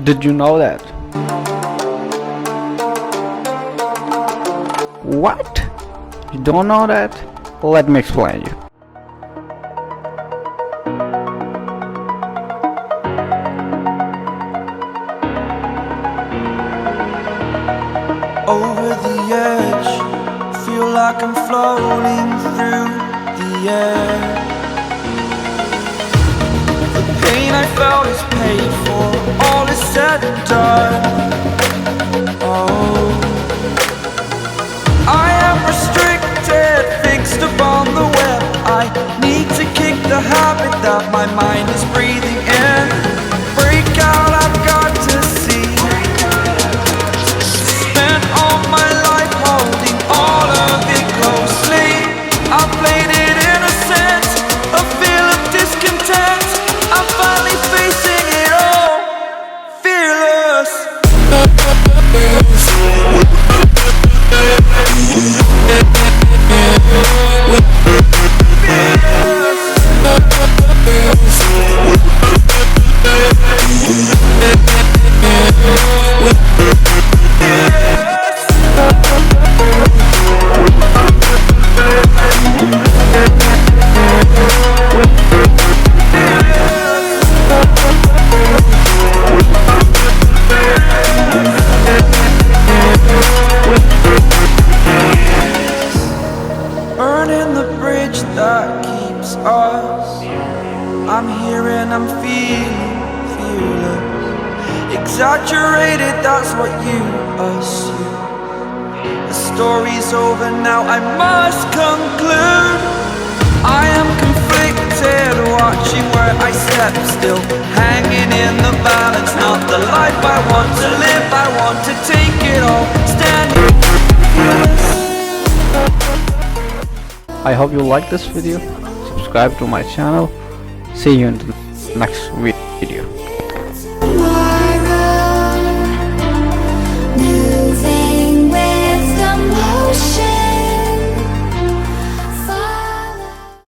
Did you know that? What? You don't know that? Let me explain you. Over the edge, feel like I'm floating through the air. The pain I felt is paid for, all is said and done. Oh, I am restricted, fixed upon the web. I need to kick the habit that my mind is breathing in. Break out, I've got to see. Spent all my life holding all of it closely. I played it innocent, a feel of discontent. I'm finally facing it all, fearless. Burning the bridge that keeps us. I'm here and I'm feeling fearless. Exaggerated, that's what you assume. The story's over now, I must conclude. I am conflicted, watching where I step still, hanging in the balance. Not the life I want to live, I want to take it all, standing fearless. I hope you like this video. Subscribe to my channel. See you in the next video.